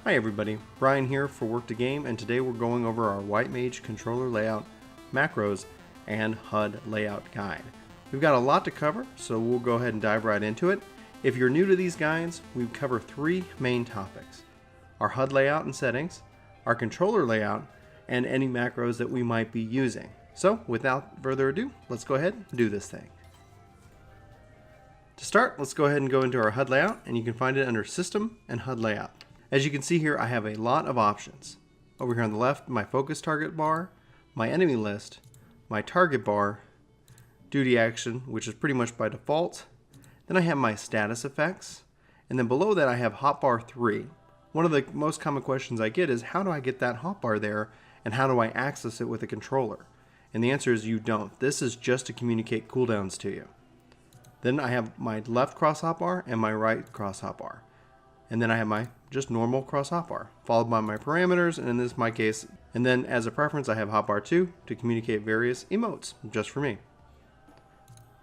Hi everybody, Brian here for Work to Game, and today we're going over our White Mage controller layout, macros, and HUD layout guide. We've got a lot to cover, so we'll go ahead and dive right into it. If you're new to these guides, we cover three main topics: our HUD layout and settings, our controller layout, and any macros that we might be using. So without further ado, let's go ahead and do this thing. To start, let's go ahead and go into our HUD layout, and you can find it under System and HUD Layout. As you can see here, I have a lot of options. Over here on the left, my focus target bar, my enemy list, my target bar, duty action, which is pretty much by default. Then I have my status effects, and then below that I have hotbar 3. One of the most common questions I get is, how do I get that hotbar there, and how do I access it with a controller? And the answer is you don't. This is just to communicate cooldowns to you. Then I have my left cross hotbar and my right cross hotbar. And then I have my just normal cross hotbar, followed by my parameters, and in this my case, and then as a preference I have hotbar 2 to communicate various emotes, just for me.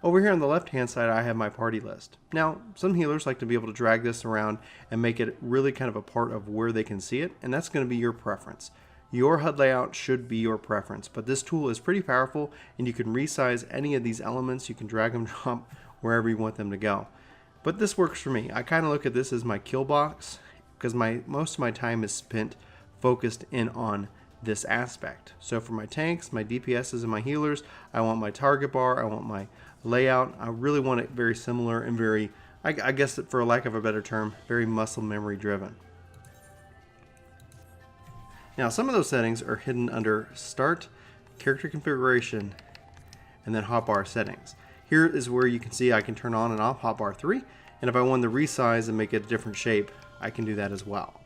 Over here on the left hand side I have my party list. Now some healers like to be able to drag this around and make it really kind of a part of where they can see it, and that's going to be your preference. Your HUD layout should be your preference, but this tool is pretty powerful and you can resize any of these elements. You can drag them drop wherever you want them to go. But this works for me. I kind of look at this as my kill box because most of my time is spent focused in on this aspect. So for my tanks, my DPSs, and my healers, I want my target bar, I want my layout. I really want it very similar and very, I guess for lack of a better term, very muscle memory driven. Now some of those settings are hidden under Start, Character Configuration, and then Hotbar Settings. Here is where you can see I can turn on and off hotbar 3, and if I want to resize and make it a different shape, I can do that as well.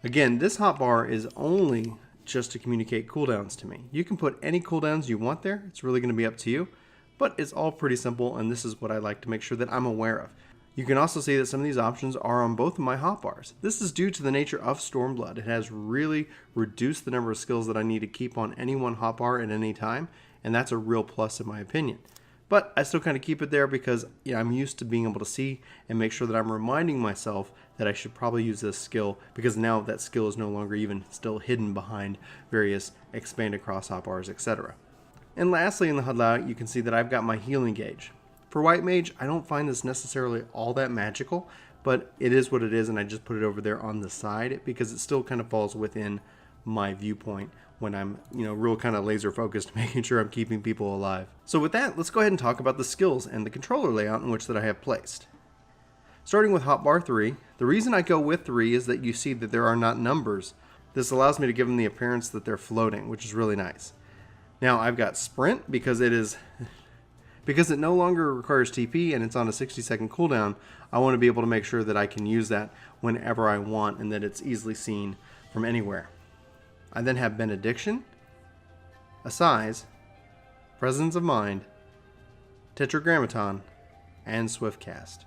Again, this hotbar is only just to communicate cooldowns to me. You can put any cooldowns you want there, it's really going to be up to you, but it's all pretty simple, and this is what I like to make sure that I'm aware of. You can also see that some of these options are on both of my hotbars. This is due to the nature of Stormblood. It has really reduced the number of skills that I need to keep on any one hotbar at any time, and that's a real plus in my opinion. But I still kind of keep it there because I'm used to being able to see and make sure that I'm reminding myself that I should probably use this skill, because now that skill is no longer even still hidden behind various expanded cross hotbars, etc. And lastly, in the HUD layout, you can see that I've got my healing gauge. For White Mage, I don't find this necessarily all that magical, but it is what it is, and I just put it over there on the side because it still kind of falls within my viewpoint when I'm, real kind of laser focused, making sure I'm keeping people alive. So with that, let's go ahead and talk about the skills and the controller layout in which that I have placed. Starting with hotbar 3, the reason I go with 3 is that you see that there are not numbers. This allows me to give them the appearance that they're floating, which is really nice. Now I've got sprint because it no longer requires TP and it's on a 60-second cooldown. I want to be able to make sure that I can use that whenever I want and that it's easily seen from anywhere. I then have Benediction, Assize, Presence of Mind, Tetragrammaton, and Swiftcast.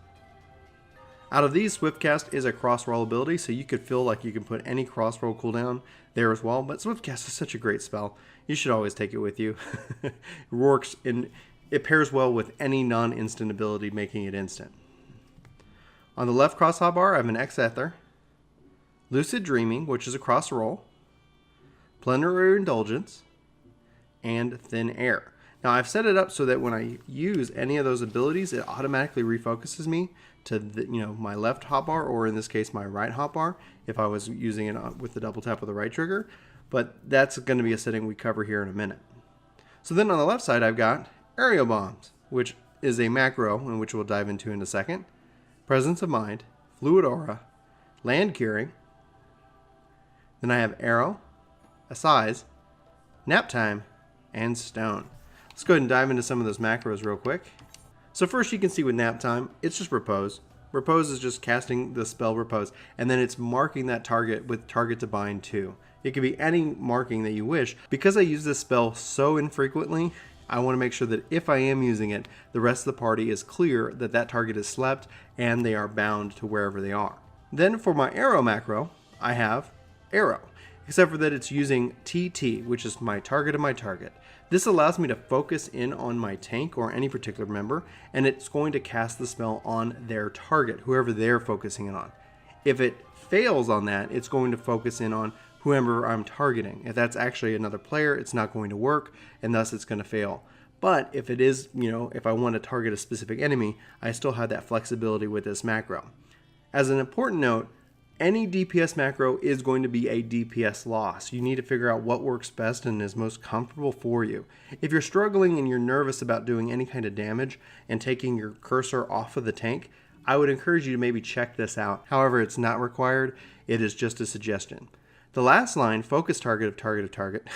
Out of these, Swiftcast is a cross-roll ability, so you could feel like you can put any cross-roll cooldown there as well, but Swiftcast is such a great spell. You should always take it with you. It pairs well with any non-instant ability, making it instant. On the left cross hotbar, I have an X-Ether, Lucid Dreaming, which is a cross-roll, Plenary Indulgence, and Thin Air. Now I've set it up so that when I use any of those abilities, it automatically refocuses me to my left hotbar, or in this case my right hotbar, if I was using it with the double tap of the right trigger. But that's going to be a setting we cover here in a minute. So then on the left side I've got Aerial Bombs, which is a macro, in which we'll dive into in a second, Presence of Mind, Fluid Aura, Land Curing. Then I have Arrow, Assize, Nap Time, and Stone. Let's go ahead and dive into some of those macros real quick. So first you can see with Nap Time, it's just Repose. Repose is just casting the spell Repose, and then it's marking that target with Target to Bind to. It could be any marking that you wish. Because I use this spell so infrequently, I want to make sure that if I am using it, the rest of the party is clear that that target is slept and they are bound to wherever they are. Then for my Arrow macro, I have Arrow, except for that it's using TT, which is my target of my target. This allows me to focus in on my tank or any particular member, and it's going to cast the spell on their target, whoever they're focusing it on. If it fails on that, it's going to focus in on whoever I'm targeting. If that's actually another player, it's not going to work, and thus it's going to fail. But if it is, if I want to target a specific enemy, I still have that flexibility with this macro. As an important note, any DPS macro is going to be a DPS loss. You need to figure out what works best and is most comfortable for you. If you're struggling and you're nervous about doing any kind of damage and taking your cursor off of the tank, I would encourage you to maybe check this out. However, it's not required. It is just a suggestion. The last line, focus target of target of target,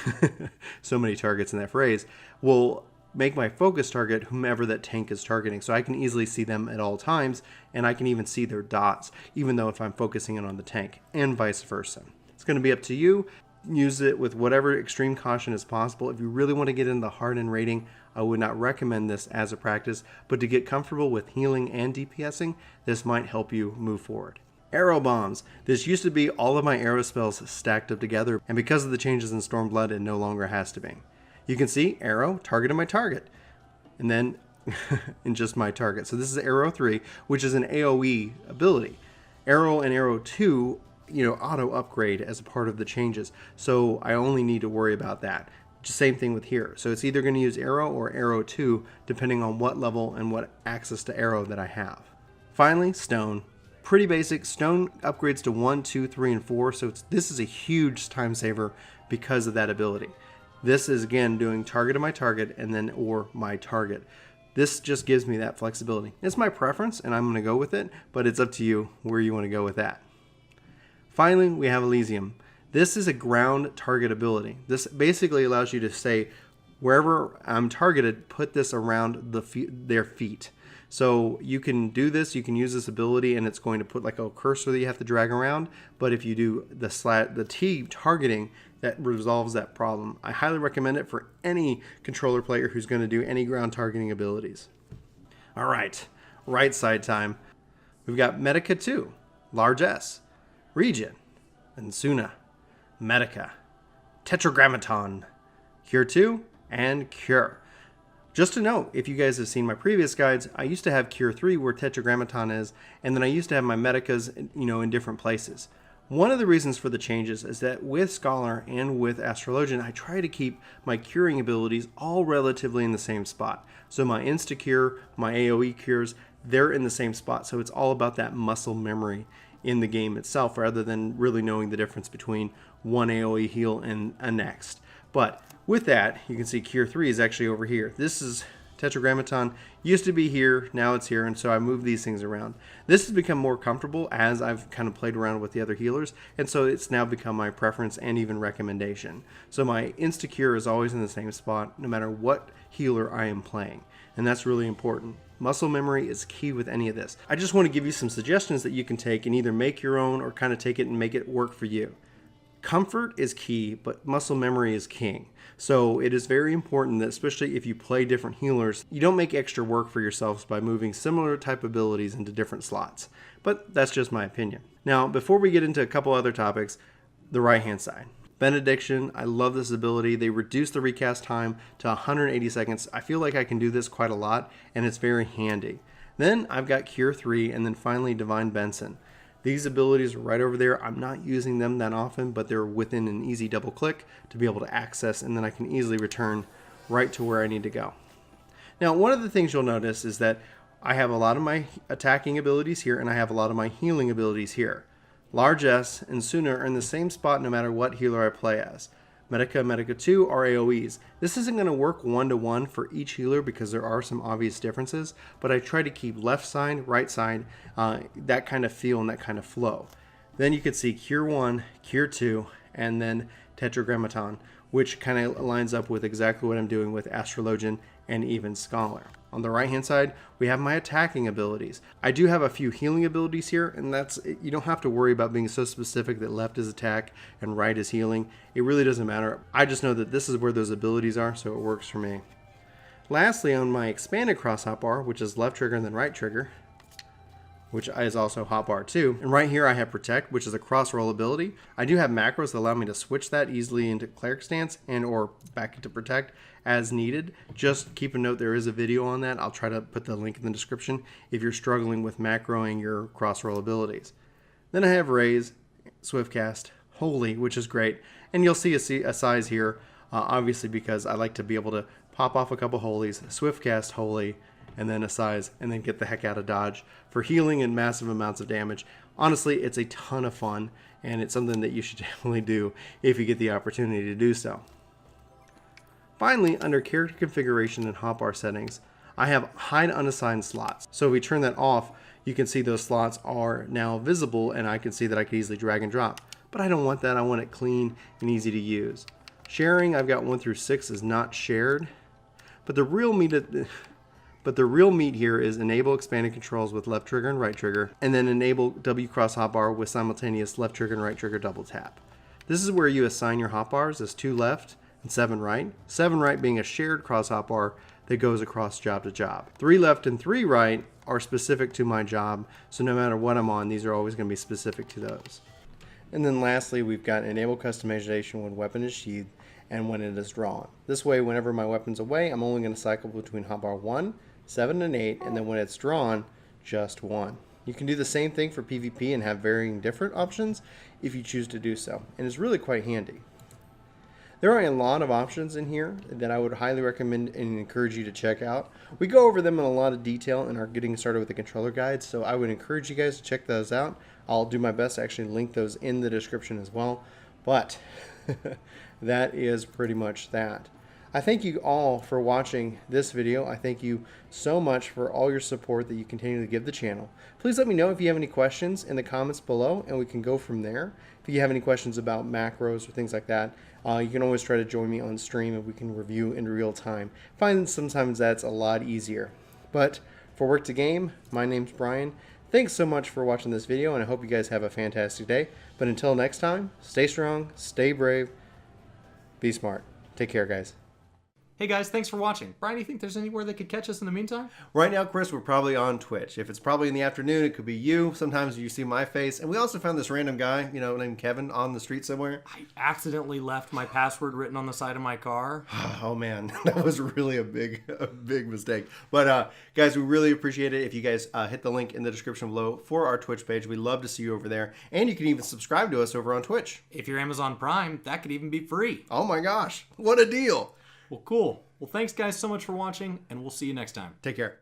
so many targets in that phrase, will make my focus target whomever that tank is targeting. So I can easily see them at all times, and I can even see their dots, even though if I'm focusing in on the tank, and vice versa. It's going to be up to you. Use it with whatever extreme caution is possible. If you really want to get into the hard-end rating, I would not recommend this as a practice, but to get comfortable with healing and DPSing, this might help you move forward. Arrow bombs. This used to be all of my arrow spells stacked up together, and because of the changes in Stormblood, it no longer has to be. You can see arrow, targeted my target, and then in just my target. So this is arrow 3, which is an AoE ability. Arrow and arrow 2, auto upgrade as a part of the changes. So I only need to worry about that. Just same thing with here. So it's either going to use arrow or arrow 2, depending on what level and what access to arrow that I have. Finally, stone. Pretty basic. Stone upgrades to 1, 2, 3, and 4. So this is a huge time saver because of that ability. This is again doing target of my target and then or my target. This just gives me that flexibility. It's my preference and I'm going to go with it, but it's up to you where you want to go with that. Finally, we have Elysium. This is a ground target ability. This basically allows you to say, wherever I'm targeted, put this around their feet. So you can do this, you can use this ability, and it's going to put like a cursor that you have to drag around. But if you do the T targeting, that resolves that problem. I highly recommend it for any controller player who's going to do any ground targeting abilities. All right side time. We've got Medica 2, Large S, Regen, Insuna, Medica, Tetragrammaton, Cure 2, and Cure. Just to note, if you guys have seen my previous guides, I used to have Cure 3 where Tetragrammaton is, and then I used to have my Medicas, in different places. One of the reasons for the changes is that with Scholar and with Astrologian, I try to keep my curing abilities all relatively in the same spot. So my Insta-Cure, my AoE cures, they're in the same spot. So it's all about that muscle memory in the game itself rather than really knowing the difference between one AoE heal and a next. But with that, you can see Cure 3 is actually over here. This is Tetragrammaton. Used to be here, now it's here, and so I moved these things around. This has become more comfortable as I've kind of played around with the other healers, and so it's now become my preference and even recommendation. So my Insta-Cure is always in the same spot, no matter what healer I am playing, and that's really important. Muscle memory is key with any of this. I just want to give you some suggestions that you can take and either make your own or kind of take it and make it work for you. Comfort is key, but muscle memory is king. So it is very important that, especially if you play different healers, you don't make extra work for yourselves by moving similar type abilities into different slots. But that's just my opinion. Now, before we get into a couple other topics, the right-hand side. Benediction, I love this ability. They reduce the recast time to 180 seconds. I feel like I can do this quite a lot, and it's very handy. Then I've got Cure 3, and then finally Divine Benson. These abilities are right over there. I'm not using them that often, but they're within an easy double click to be able to access, and then I can easily return right to where I need to go. Now, one of the things you'll notice is that I have a lot of my attacking abilities here, and I have a lot of my healing abilities here. Large S and Insuna are in the same spot no matter what healer I play as. Medica, Medica 2 are AoEs. This isn't going to work one-to-one for each healer because there are some obvious differences, but I try to keep left side, right side, that kind of feel and that kind of flow. Then you could see Cure 1, Cure 2, and then Tetragrammaton, which kind of lines up with exactly what I'm doing with Astrologian and even Scholar. On the right hand side, we have my attacking abilities. I do have a few healing abilities here, and you don't have to worry about being so specific that left is attack and right is healing. It really doesn't matter. I just know that this is where those abilities are, so it works for me. Lastly, on my expanded cross hotbar, which is left trigger and then right trigger, which is also hotbar too. And right here I have Protect, which is a cross roll ability. I do have macros that allow me to switch that easily into Cleric Stance and or back into Protect as needed. Just keep a note, there is a video on that. I'll try to put the link in the description if you're struggling with macroing your cross roll abilities. Then I have Raise, Swiftcast, Holy, which is great. And you'll see a size here, obviously because I like to be able to pop off a couple Holies, Swiftcast, Holy, and then a size, and then get the heck out of dodge for healing and massive amounts of damage. Honestly, it's a ton of fun, and it's something that you should definitely do if you get the opportunity to do so. Finally, under character configuration and hotbar settings, I have hide unassigned slots. So if we turn that off, you can see those slots are now visible, and I can see that I could easily drag and drop. But I don't want that. I want it clean and easy to use. Sharing, I've got 1 through 6 is not shared, but the real meat here is enable expanded controls with left trigger and right trigger, and then enable W cross hotbar with simultaneous left trigger and right trigger double tap. This is where you assign your hotbars as 2 left and 7 right. 7 right being a shared cross hotbar that goes across job to job. 3 left and 3 right are specific to my job, so no matter what I'm on, these are always going to be specific to those. And then lastly, we've got enable customization when weapon is sheathed and when it is drawn. This way, whenever my weapon's away, I'm only going to cycle between hotbar 1, 7, and 8, and then when it's drawn, just 1. You can do the same thing for PvP and have varying different options if you choose to do so, and it's really quite handy. There are a lot of options in here that I would highly recommend and encourage you to check out. We go over them in a lot of detail in our Getting Started with the Controller guide, so I would encourage you guys to check those out. I'll do my best to actually link those in the description as well, but that is pretty much that. I thank you all for watching this video. I thank you so much for all your support that you continue to give the channel. Please let me know if you have any questions in the comments below, and we can go from there. If you have any questions about macros or things like that, you can always try to join me on stream and we can review in real time. I find sometimes that's a lot easier. But for Work to Game, my name's Brian. Thanks so much for watching this video, and I hope you guys have a fantastic day. But until next time, stay strong, stay brave, be smart. Take care, guys. Hey guys, thanks for watching. Brian, do you think there's anywhere they could catch us in the meantime? Right now, Chris, we're probably on Twitch. If it's probably in the afternoon, it could be you. Sometimes you see my face. And we also found this random guy, named Kevin on the street somewhere. I accidentally left my password written on the side of my car. Oh man, that was really a big mistake. But guys, we really appreciate it if you guys hit the link in the description below for our Twitch page. We'd love to see you over there. And you can even subscribe to us over on Twitch. If you're Amazon Prime, that could even be free. Oh my gosh, what a deal. Well, cool. Well, thanks guys so much for watching, and we'll see you next time. Take care.